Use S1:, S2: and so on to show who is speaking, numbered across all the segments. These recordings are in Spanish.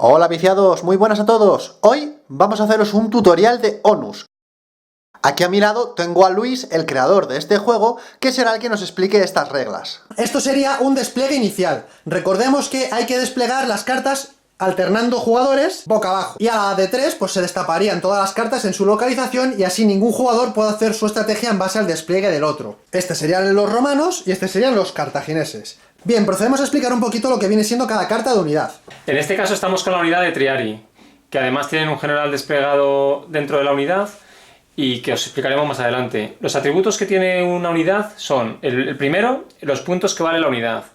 S1: Hola viciados, muy buenas a todos. Hoy vamos a haceros un tutorial de Onus. Aquí a mi lado tengo a Luis, el creador de este juego, que será el que nos explique estas reglas.
S2: Esto sería un despliegue inicial. Recordemos que hay que desplegar las cartas alternando jugadores boca abajo. Y a la de 3 pues se destaparían todas las cartas en su localización y así ningún jugador puede hacer su estrategia en base al despliegue del otro. Este serían los romanos y este serían los cartagineses. Bien, procedemos a explicar un poquito lo que viene siendo cada carta de unidad.
S3: En este caso estamos con la unidad de Triari, que además tienen un general desplegado dentro de la unidad y que os explicaremos más adelante. Los atributos que tiene una unidad son, el primero, los puntos que vale la unidad.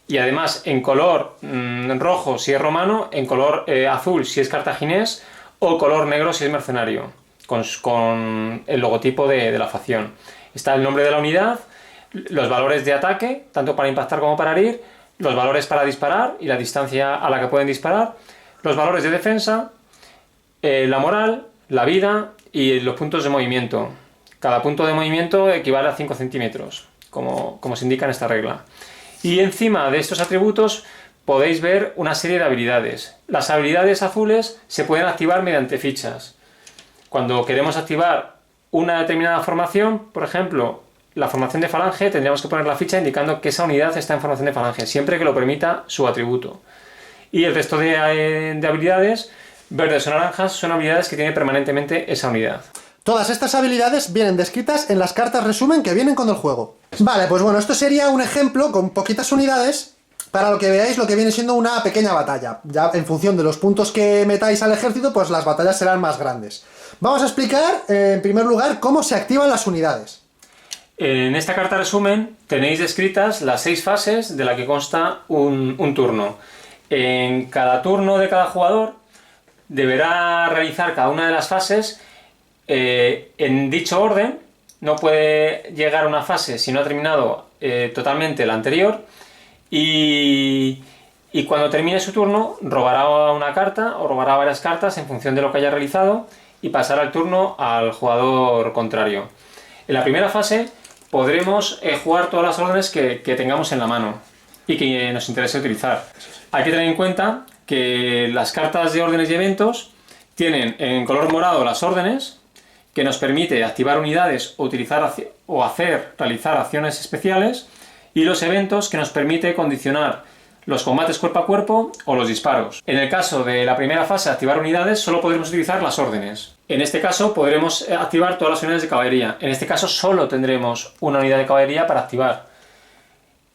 S3: Y además en color rojo si es romano, en color azul si es cartaginés o color negro si es mercenario, con el logotipo de la facción. Está el nombre de la unidad, los valores de ataque, tanto para impactar como para herir, los valores para disparar y la distancia a la que pueden disparar, los valores de defensa, la moral, la vida y los puntos de movimiento. Cada punto de movimiento equivale a 5 centímetros, como se indica en esta regla. Y encima de estos atributos podéis ver una serie de habilidades. Las habilidades azules se pueden activar mediante fichas. Cuando queremos activar una determinada formación, por ejemplo, la formación de falange, tendríamos que poner la ficha indicando que esa unidad está en formación de falange, siempre que lo permita su atributo. Y el resto de habilidades, verdes o naranjas, son habilidades que tiene permanentemente esa unidad.
S2: Todas estas habilidades vienen descritas en las cartas resumen que vienen con el juego. Vale, pues bueno, esto sería un ejemplo con poquitas unidades para lo que veáis lo que viene siendo una pequeña batalla. Ya en función de los puntos que metáis al ejército, pues las batallas serán más grandes. Vamos a explicar, en primer lugar, cómo se activan las unidades.
S3: En esta carta resumen tenéis descritas las 6 fases de la que consta un turno. En cada turno de cada jugador deberá realizar cada una de las fases en dicho orden. No puede llegar a una fase si no ha terminado totalmente la anterior y cuando termine su turno robará una carta o robará varias cartas en función de lo que haya realizado y pasará el turno al jugador contrario. En la primera fase podremos jugar todas las órdenes que tengamos en la mano y que nos interese utilizar. Hay que tener en cuenta que las cartas de órdenes y eventos tienen en color morado las órdenes, que nos permite activar unidades o realizar acciones especiales, y los eventos, que nos permite condicionar los combates cuerpo a cuerpo o los disparos. En el caso de la primera fase, activar unidades, solo podremos utilizar las órdenes. En este caso podremos activar todas las unidades de caballería. En este caso solo tendremos una unidad de caballería para activar.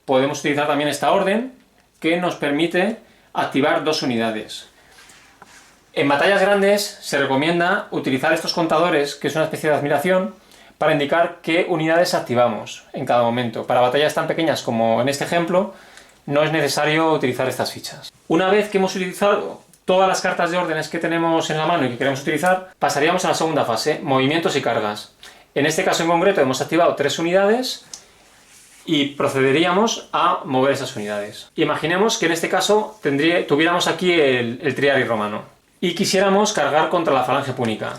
S3: Podemos utilizar también esta orden, que nos permite activar 2 unidades. En batallas grandes se recomienda utilizar estos contadores, que es una especie de admiración, para indicar qué unidades activamos en cada momento. Para batallas tan pequeñas como en este ejemplo, no es necesario utilizar estas fichas. Una vez que hemos utilizado todas las cartas de órdenes que tenemos en la mano y que queremos utilizar, pasaríamos a la segunda fase, movimientos y cargas. En este caso en concreto hemos activado 3 unidades y procederíamos a mover esas unidades. Imaginemos que en este caso tuviéramos aquí el Triari romano y quisiéramos cargar contra la falange púnica.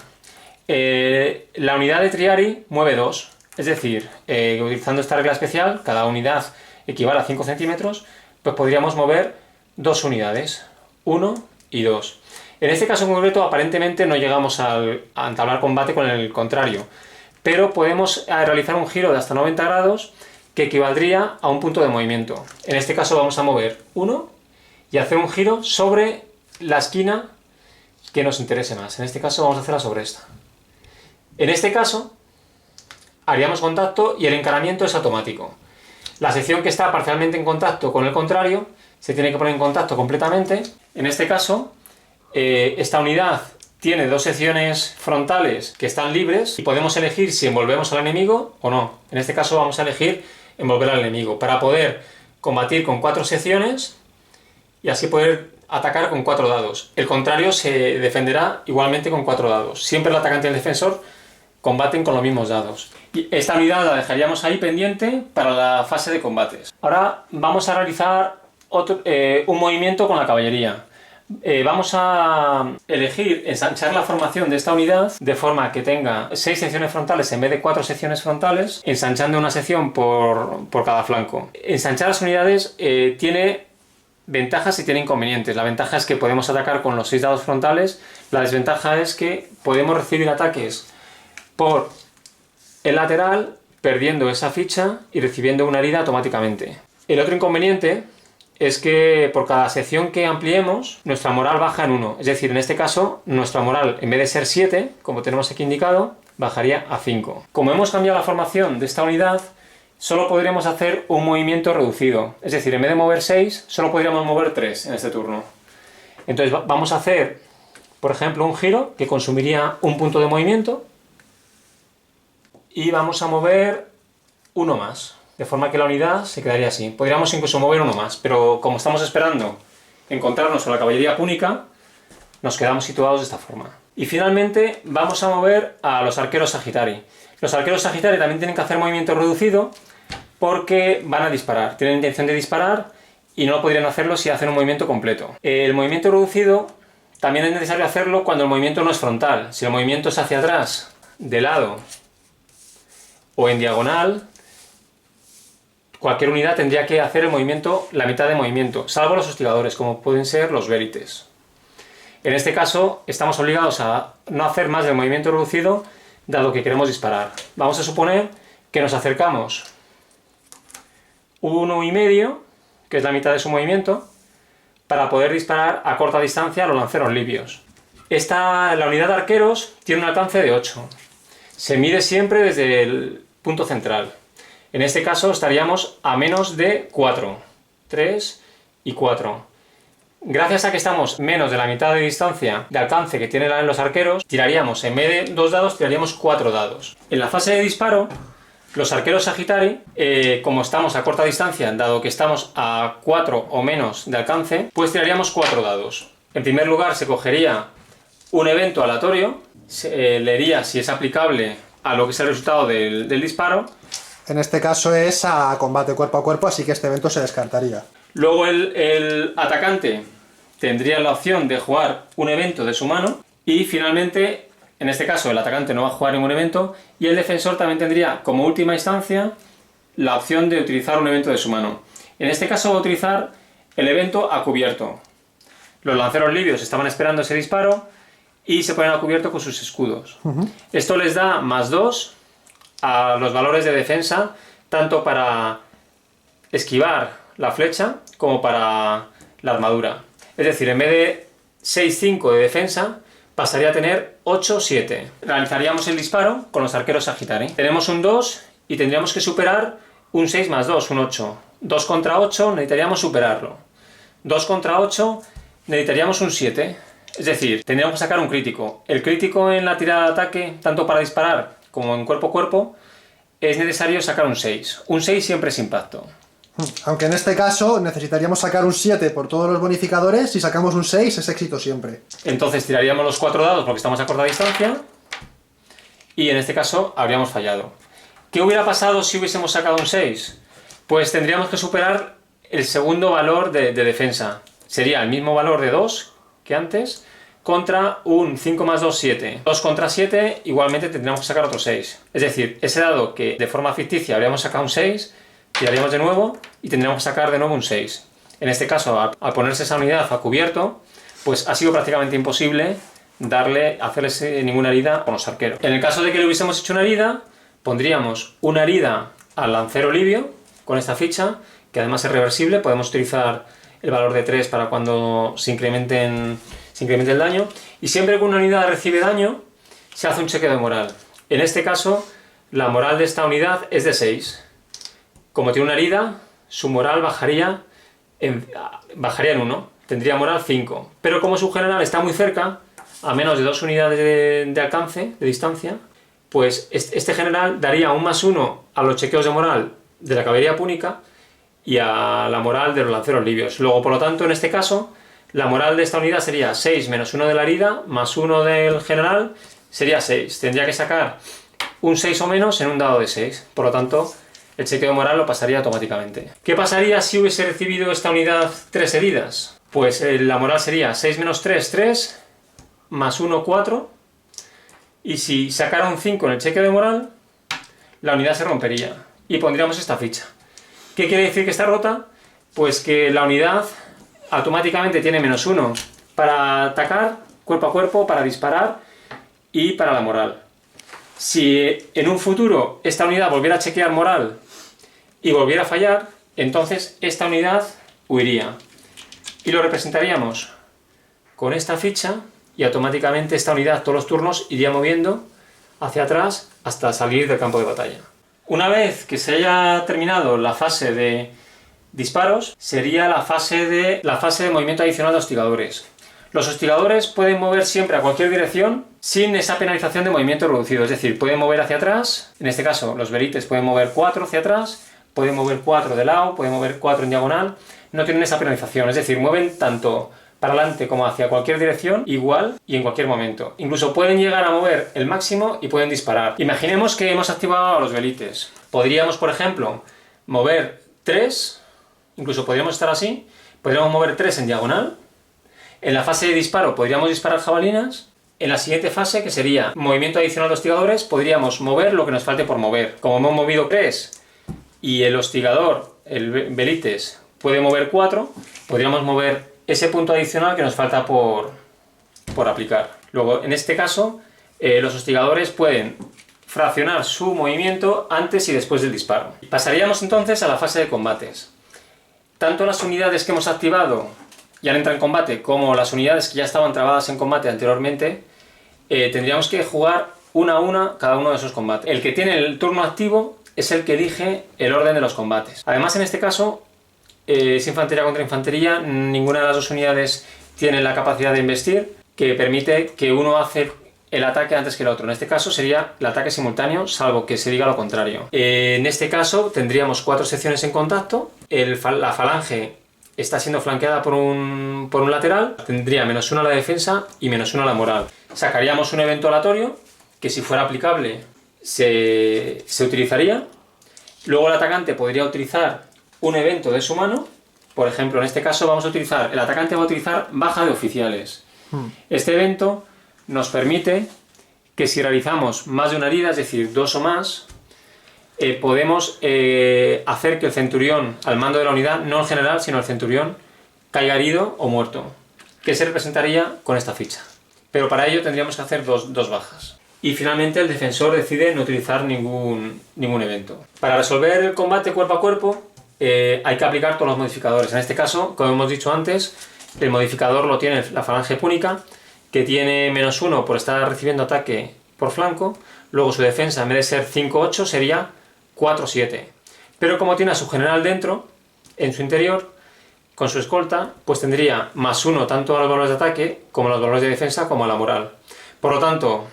S3: La unidad de Triari mueve 2, es decir, utilizando esta regla especial, cada unidad equivale a 5 centímetros, pues podríamos mover 2 unidades, 1 y 2. En este caso en concreto aparentemente no llegamos a entablar combate con el contrario, pero podemos realizar un giro de hasta 90 grados que equivaldría a un punto de movimiento. En este caso vamos a mover 1 y hacer un giro sobre la esquina que nos interese más. En este caso vamos a hacerla sobre esta. En este caso haríamos contacto y el encaramiento es automático. La sección que está parcialmente en contacto con el contrario se tiene que poner en contacto completamente. En este caso, esta unidad tiene 2 secciones frontales que están libres y podemos elegir si envolvemos al enemigo o no. En este caso vamos a elegir envolver al enemigo para poder combatir con 4 secciones y así poder atacar con 4 dados. El contrario se defenderá igualmente con 4 dados. Siempre el atacante y el defensor combaten con los mismos dados. Y esta unidad la dejaríamos ahí pendiente para la fase de combates. Ahora vamos a realizar un movimiento con la caballería. Vamos a elegir ensanchar la formación de esta unidad de forma que tenga 6 secciones frontales en vez de 4 secciones frontales, ensanchando una sección por cada flanco. Ensanchar las unidades tiene ventajas y tiene inconvenientes. La ventaja es que podemos atacar con los 6 dados frontales. La desventaja es que podemos recibir ataques por el lateral, perdiendo esa ficha y recibiendo una herida automáticamente. El otro inconveniente es que por cada sección que ampliemos, nuestra moral baja en 1. Es decir, en este caso, nuestra moral, en vez de ser 7, como tenemos aquí indicado, bajaría a 5. Como hemos cambiado la formación de esta unidad, solo podríamos hacer un movimiento reducido. Es decir, en vez de mover 6, solo podríamos mover 3 en este turno. Entonces vamos a hacer, por ejemplo, un giro que consumiría un punto de movimiento y vamos a mover uno más, de forma que la unidad se quedaría así. Podríamos incluso mover uno más, pero como estamos esperando encontrarnos con la caballería púnica, nos quedamos situados de esta forma. Y finalmente vamos a mover a los arqueros Sagittari. Los arqueros Sagittari también tienen que hacer movimiento reducido porque van a disparar, tienen intención de disparar y no podrían hacerlo si hacen un movimiento completo. El movimiento reducido también es necesario hacerlo cuando el movimiento no es frontal. Si el movimiento es hacia atrás, de lado o en diagonal, cualquier unidad tendría que hacer el movimiento, la mitad de movimiento, salvo los hostigadores, como pueden ser los Velites. En este caso, estamos obligados a no hacer más del movimiento reducido, dado que queremos disparar. Vamos a suponer que nos acercamos 1,5, que es la mitad de su movimiento, para poder disparar a corta distancia a los lanceros libios. La unidad de arqueros tiene un alcance de 8. Se mide siempre desde el punto central. En este caso estaríamos a menos de 4, 3 y 4. Gracias a que estamos menos de la mitad de distancia de alcance que tienen los arqueros, tiraríamos, en vez de 2 dados, tiraríamos 4 dados. En la fase de disparo, los arqueros Sagittari, como estamos a corta distancia, dado que estamos a 4 o menos de alcance, pues tiraríamos 4 dados. En primer lugar se cogería un evento aleatorio, se leería si es aplicable a lo que es el resultado del disparo.
S2: En este caso es a combate cuerpo a cuerpo, así que este evento se descartaría.
S3: Luego el atacante tendría la opción de jugar un evento de su mano y finalmente, en este caso el atacante no va a jugar ningún evento y el defensor también tendría como última instancia la opción de utilizar un evento de su mano. En este caso va a utilizar el evento a cubierto. Los lanceros libios estaban esperando ese disparo y se ponen a cubierto con sus escudos. Esto les da +2 a los valores de defensa, tanto para esquivar la flecha como para la armadura. Es decir, en vez de 6-5 de defensa, pasaría a tener 8-7. Realizaríamos el disparo con los arqueros Sagittari. Tenemos un 2 y tendríamos que superar un 6 más 2, un 8. 2 contra 8 necesitaríamos superarlo. 2 contra 8 necesitaríamos un 7. Es decir, tendríamos que sacar un crítico. El crítico en la tirada de ataque, tanto para disparar como en cuerpo a cuerpo, es necesario sacar un 6. Un 6 siempre es impacto.
S2: Aunque en este caso necesitaríamos sacar un 7 por todos los bonificadores, si sacamos un 6 es éxito siempre.
S3: Entonces tiraríamos los 4 dados porque estamos a corta distancia y en este caso habríamos fallado. ¿Qué hubiera pasado si hubiésemos sacado un 6? Pues tendríamos que superar el segundo valor de defensa. Sería el mismo valor de 2 que antes contra un 5 más 2, 7. 2 contra 7 igualmente tendríamos que sacar otro 6. Es decir, ese dado que de forma ficticia habríamos sacado un 6, tiraríamos de nuevo y tendríamos que sacar de nuevo un 6. En este caso, al ponerse esa unidad a cubierto, pues ha sido prácticamente imposible hacerles ninguna herida con los arqueros. En el caso de que le hubiésemos hecho una herida, pondríamos una herida al lancero libio con esta ficha, que además es reversible. Podemos utilizar el valor de 3 para cuando se incremente el daño. Y siempre que una unidad recibe daño, se hace un chequeo de moral. En este caso, la moral de esta unidad es de 6. Como tiene una herida, su moral bajaría en 1, tendría moral 5. Pero como su general está muy cerca, a menos de 2 unidades de alcance, de distancia, pues este general daría un +1 a los chequeos de moral de la caballería púnica y a la moral de los lanceros libios. Luego, por lo tanto, en este caso, la moral de esta unidad sería 6 menos 1 de la herida, más 1 del general, sería 6. Tendría que sacar un 6 o menos en un dado de 6. Por lo tanto, el chequeo de moral lo pasaría automáticamente. ¿Qué pasaría si hubiese recibido esta unidad 3 heridas? Pues la moral sería 6 menos 3, 3, más 1, 4. Y si sacara un 5 en el chequeo de moral, la unidad se rompería. Y pondríamos esta ficha. ¿Qué quiere decir que está rota? Pues que la unidad automáticamente tiene -1 para atacar, cuerpo a cuerpo, para disparar y para la moral. Si en un futuro esta unidad volviera a chequear moral y volviera a fallar, entonces esta unidad huiría. Y lo representaríamos con esta ficha y automáticamente esta unidad todos los turnos iría moviendo hacia atrás hasta salir del campo de batalla. Una vez que se haya terminado la fase de disparos, sería la fase de movimiento adicional de hostigadores. Los hostigadores pueden mover siempre a cualquier dirección sin esa penalización de movimiento reducido, es decir, pueden mover hacia atrás, en este caso los velites pueden mover 4 hacia atrás, pueden mover 4 de lado, pueden mover 4 en diagonal, no tienen esa penalización, es decir, mueven tanto para adelante como hacia cualquier dirección, igual y en cualquier momento. Incluso pueden llegar a mover el máximo y pueden disparar. Imaginemos que hemos activado a los velites. Podríamos, por ejemplo, mover 3, incluso podríamos estar así, podríamos mover 3 en diagonal. En la fase de disparo podríamos disparar jabalinas. En la siguiente fase, que sería movimiento adicional de hostigadores, podríamos mover lo que nos falte por mover. Como hemos movido 3 y el hostigador, el velites, puede mover 4, podríamos mover ese punto adicional que nos falta por aplicar. Luego, en este caso, los hostigadores pueden fraccionar su movimiento antes y después del disparo. Pasaríamos entonces a la fase de combates. Tanto las unidades que hemos activado ya entran en combate como las unidades que ya estaban trabadas en combate anteriormente, tendríamos que jugar una a una cada uno de esos combates. El que tiene el turno activo es el que elige el orden de los combates. Además, en este caso, es infantería contra infantería, ninguna de las dos unidades tiene la capacidad de investir, que permite que uno hace el ataque antes que el otro. En este caso sería el ataque simultáneo, salvo que se diga lo contrario. En este caso tendríamos 4 secciones en contacto, la falange está siendo flanqueada por un lateral, tendría -1 a la defensa y -1 a la moral. Sacaríamos un evento aleatorio, que si fuera aplicable se utilizaría. Luego el atacante podría utilizar un evento de su mano. Por ejemplo, en este caso el atacante va a utilizar baja de oficiales. Este evento nos permite que si realizamos más de una herida, es decir, 2 o más, podemos hacer que el centurión al mando de la unidad, no el general, sino el centurión, caiga herido o muerto, que se representaría con esta ficha. Pero para ello tendríamos que hacer dos bajas. Y finalmente el defensor decide no utilizar ningún evento. Para resolver el combate cuerpo a cuerpo, hay que aplicar todos los modificadores. En este caso, como hemos dicho antes, el modificador lo tiene la falange púnica, que tiene -1 por estar recibiendo ataque por flanco. Luego su defensa, en vez de ser 5-8, sería 4-7. Pero como tiene a su general dentro, en su interior, con su escolta, pues tendría +1 tanto a los valores de ataque, como a los valores de defensa, como a la moral. Por lo tanto,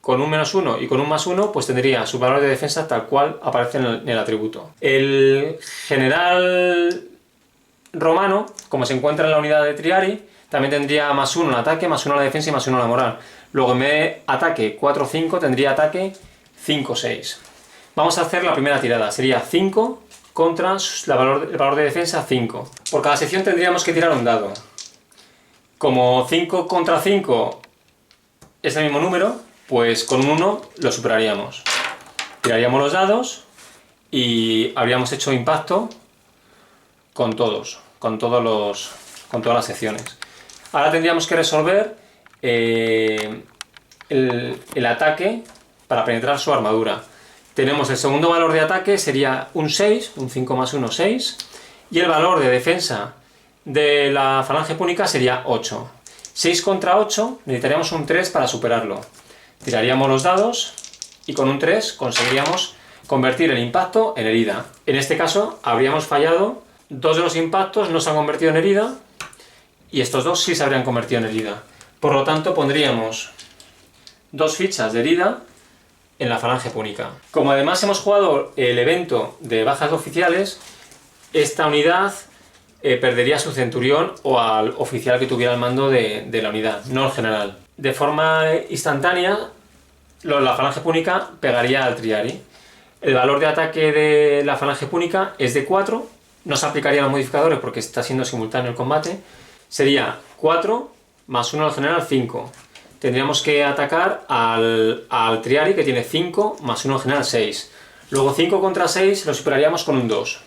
S3: con un -1 y con un +1, pues tendría sus valores de defensa tal cual aparece en el atributo. El general romano, como se encuentra en la unidad de Triari, también tendría +1 al ataque, +1 a la defensa y +1 a la moral. Luego, en vez de ataque 4-5, tendría ataque 5-6. Vamos a hacer la primera tirada. Sería 5 contra el valor de defensa 5. Por cada sección tendríamos que tirar un dado. Como 5 contra 5 es el mismo número, pues con un 1 lo superaríamos. Tiraríamos los dados y habríamos hecho impacto con todas las secciones. Ahora tendríamos que resolver el ataque para penetrar su armadura. Tenemos el segundo valor de ataque, sería un 6, un 5 más 1, 6, y el valor de defensa de la falange púnica sería 8. 6 contra 8, necesitaríamos un 3 para superarlo. Tiraríamos los dados y con un 3 conseguiríamos convertir el impacto en herida. En este caso habríamos fallado, 2 de los impactos no se han convertido en herida y estos 2 sí se habrían convertido en herida. Por lo tanto pondríamos 2 fichas de herida en la falange púnica. Como además hemos jugado el evento de bajas oficiales, esta unidad perdería su centurión o al oficial que tuviera el mando de la unidad, no el general. De forma instantánea, la falange púnica pegaría al Triari. El valor de ataque de la falange púnica es de 4, no se aplicarían los modificadores porque está siendo simultáneo el combate. Sería 4 más 1 al general, 5. Tendríamos que atacar al Triari, que tiene 5 más 1 al general, 6. Luego 5 contra 6 lo superaríamos con un 2.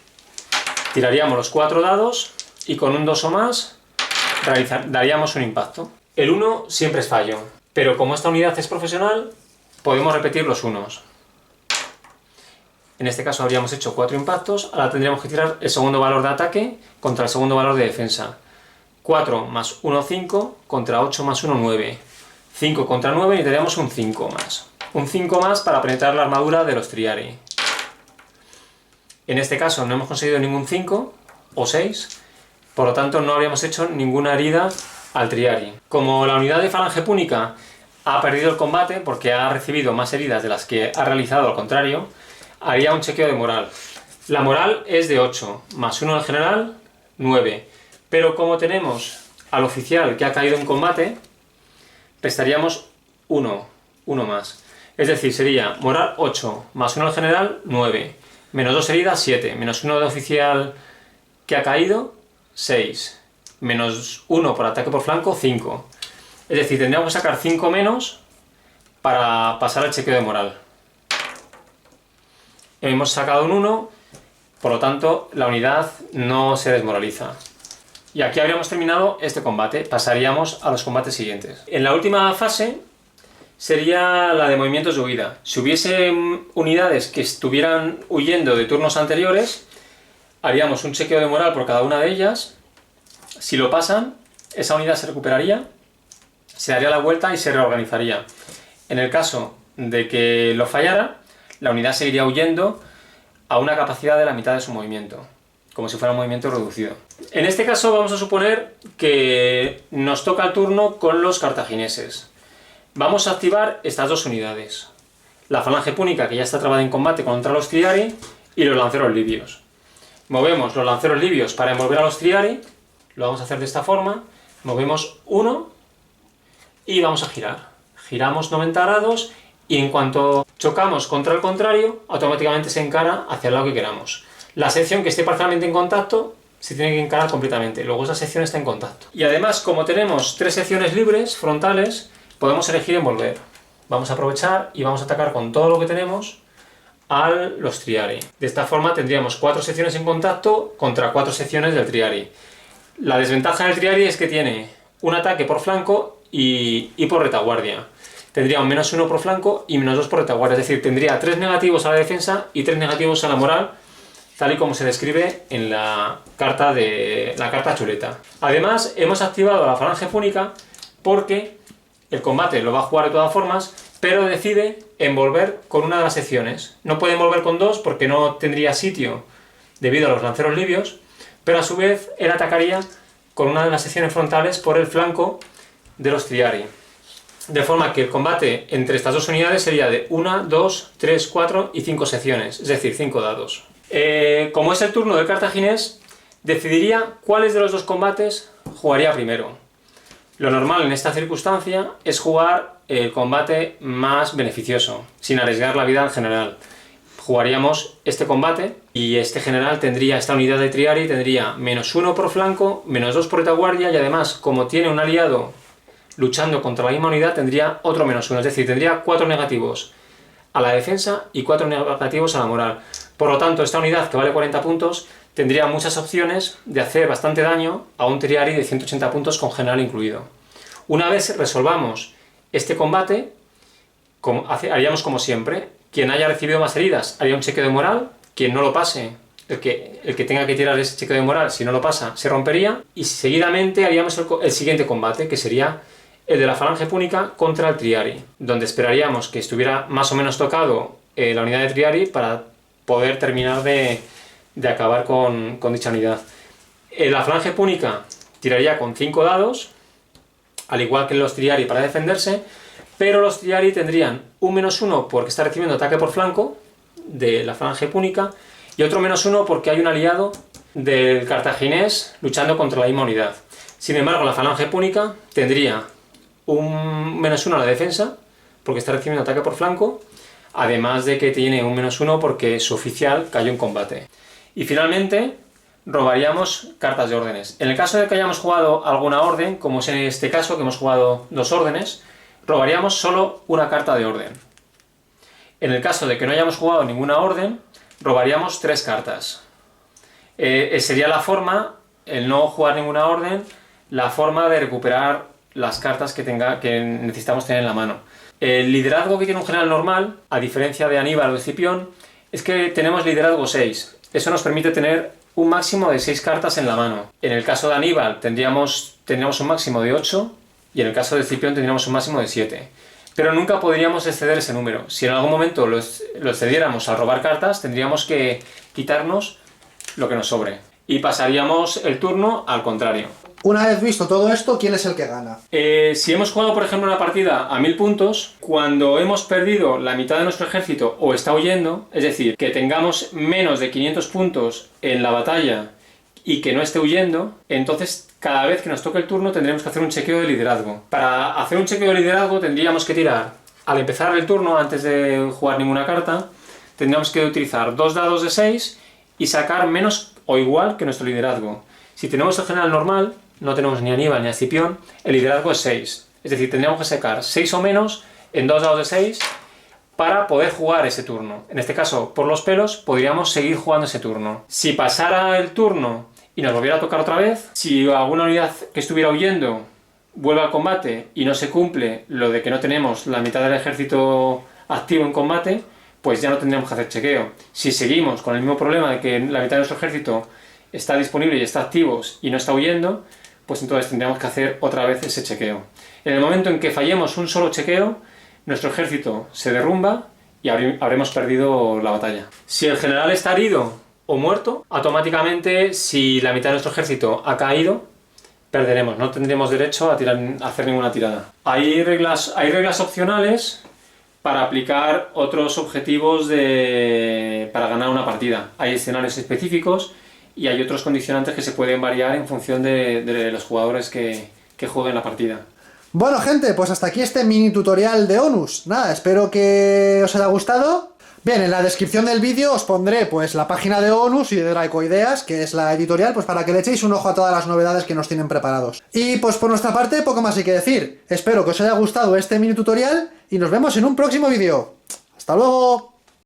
S3: Tiraríamos los 4 dados y con un 2 o más daríamos un impacto. El 1 siempre es fallo, pero como esta unidad es profesional, podemos repetir los unos. En este caso habríamos hecho 4 impactos, ahora tendríamos que tirar el segundo valor de ataque contra el segundo valor de defensa. 4 más 1, 5, contra 8 más 1, 9. 5 contra 9 necesitaríamos un 5 más. Un 5 más para penetrar la armadura de los Triari. En este caso no hemos conseguido ningún 5 o 6, por lo tanto no habríamos hecho ninguna herida al Triari. Como la unidad de falange púnica ha perdido el combate porque ha recibido más heridas de las que ha realizado al contrario, haría un chequeo de moral. La moral es de 8, más 1 del general, 9. Pero como tenemos al oficial que ha caído en combate, restaríamos 1 más. Es decir, sería moral 8, más 1 del general, 9. Menos 2 heridas, 7. Menos 1 de oficial que ha caído, 6. Menos 1 por ataque por flanco, 5. Es decir, tendríamos que sacar 5 menos para pasar al chequeo de moral. Hemos sacado un 1, por lo tanto la unidad no se desmoraliza. Y aquí habríamos terminado este combate, pasaríamos a los combates siguientes. En la última fase sería la de movimientos de huida. Si hubiese unidades que estuvieran huyendo de turnos anteriores, haríamos un chequeo de moral por cada una de ellas. Si lo pasan, esa unidad se recuperaría, se daría la vuelta y se reorganizaría. En el caso de que lo fallara, la unidad seguiría huyendo a una capacidad de la mitad de su movimiento, como si fuera un movimiento reducido. En este caso vamos a suponer que nos toca el turno con los cartagineses. Vamos a activar estas dos unidades. La falange púnica, que ya está trabada en combate contra los Triari, y los lanceros libios. Movemos los lanceros libios para envolver a los Triari, lo vamos a hacer de esta forma, movemos 1 y vamos a girar. Giramos 90 grados y en cuanto chocamos contra el contrario, automáticamente se encara hacia el lado que queramos. La sección que esté parcialmente en contacto se tiene que encarar completamente, luego esa sección está en contacto. Y además, como tenemos 3 secciones libres, frontales, podemos elegir envolver. Vamos a aprovechar y vamos a atacar con todo lo que tenemos a los Triari. De esta forma tendríamos 4 secciones en contacto contra 4 secciones del Triari. La desventaja del Triari es que tiene un ataque por flanco y por retaguardia. Tendría un -1 por flanco y -2 por retaguardia, es decir, tendría 3 negativos a la defensa y 3 negativos a la moral, tal y como se describe en la carta chuleta. Además, hemos activado la falange púnica porque el combate lo va a jugar de todas formas, pero decide envolver con una de las secciones. No puede envolver con 2 porque no tendría sitio debido a los lanceros libios, pero a su vez él atacaría con una de las secciones frontales por el flanco de los Triari. De forma que el combate entre estas dos unidades sería de 1, 2, 3, 4 y 5 secciones, es decir, 5 dados. Como es el turno del cartaginés, decidiría cuáles de los dos combates jugaría primero. Lo normal en esta circunstancia es jugar el combate más beneficioso, sin arriesgar la vida al general. Jugaríamos este combate y este general tendría, esta unidad de Triari tendría -1 por flanco, -2 por retaguardia y además, como tiene un aliado luchando contra la misma unidad, tendría otro -1, es decir, tendría 4 negativos a la defensa y 4 negativos a la moral. Por lo tanto, esta unidad, que vale 40 puntos, tendría muchas opciones de hacer bastante daño a un Triari de 180 puntos con general incluido. Una vez resolvamos este combate, haríamos como siempre. Quien haya recibido más heridas haría un chequeo de moral, quien no lo pase, el que tenga que tirar ese chequeo de moral, si no lo pasa, se rompería, y seguidamente haríamos el siguiente combate, que sería el de la falange púnica contra el Triari, donde esperaríamos que estuviera más o menos tocado la unidad de Triari para poder terminar de acabar con dicha unidad. La falange púnica tiraría con 5 dados, al igual que los Triari para defenderse, pero los Triari tendrían un -1 porque está recibiendo ataque por flanco de la falange púnica y otro -1 porque hay un aliado del cartaginés luchando contra la misma unidad. Sin embargo, la falange púnica tendría un -1 a la defensa porque está recibiendo ataque por flanco, además de que tiene un -1 porque su oficial cayó en combate. Y finalmente robaríamos cartas de órdenes. En el caso de que hayamos jugado alguna orden, como es en este caso que hemos jugado 2 órdenes, robaríamos solo una carta de orden. En el caso de que no hayamos jugado ninguna orden, robaríamos 3 cartas. Sería la forma el no jugar ninguna orden, la forma de recuperar las cartas que necesitamos tener en la mano. El liderazgo que tiene un general normal, a diferencia de Aníbal o de Escipión, es que tenemos liderazgo 6. Eso nos permite tener un máximo de 6 cartas en la mano. En el caso de Aníbal tendríamos un máximo de 8 y en el caso de Escipión tendríamos un máximo de 7. Pero nunca podríamos exceder ese número. Si en algún momento lo excediéramos al robar cartas, tendríamos que quitarnos lo que nos sobre. Y pasaríamos el turno al contrario.
S2: Una vez visto todo esto, ¿quién es el que gana?
S3: Si hemos jugado, por ejemplo, una partida a 1000 puntos, cuando hemos perdido la mitad de nuestro ejército o está huyendo, es decir, que tengamos menos de 500 puntos en la batalla y que no esté huyendo, entonces cada vez que nos toque el turno tendremos que hacer un chequeo de liderazgo. Para hacer un chequeo de liderazgo tendríamos que tirar, al empezar el turno, antes de jugar ninguna carta, tendríamos que utilizar 2 dados de 6 y sacar menos o igual que nuestro liderazgo. Si tenemos el general normal, no tenemos ni a Aníbal ni a Escipión, el liderazgo es 6. Es decir, tendríamos que sacar 6 o menos en 2 dados de 6 para poder jugar ese turno. En este caso, por los pelos, podríamos seguir jugando ese turno. Si pasara el turno y nos volviera a tocar otra vez, si alguna unidad que estuviera huyendo vuelve al combate y no se cumple lo de que no tenemos la mitad del ejército activo en combate, pues ya no tendríamos que hacer chequeo. Si seguimos con el mismo problema de que la mitad de nuestro ejército está disponible y está activo y no está huyendo, pues entonces tendríamos que hacer otra vez ese chequeo. En el momento en que fallemos un solo chequeo, nuestro ejército se derrumba y habremos perdido la batalla. Si el general está herido o muerto, automáticamente, si la mitad de nuestro ejército ha caído, perderemos, no tendremos derecho a hacer ninguna tirada. Hay reglas opcionales para aplicar otros objetivos para ganar una partida. Hay escenarios específicos y hay otros condicionantes que se pueden variar en función de los jugadores que jueguen la partida.
S2: Bueno, gente, pues hasta aquí este mini tutorial de ONUS. Nada, espero que os haya gustado. Bien, en la descripción del vídeo os pondré pues la página de ONUS y de Dracoideas, que es la editorial, pues para que le echéis un ojo a todas las novedades que nos tienen preparados. Y pues por nuestra parte, poco más hay que decir. Espero que os haya gustado este mini tutorial y nos vemos en un próximo vídeo. ¡Hasta luego!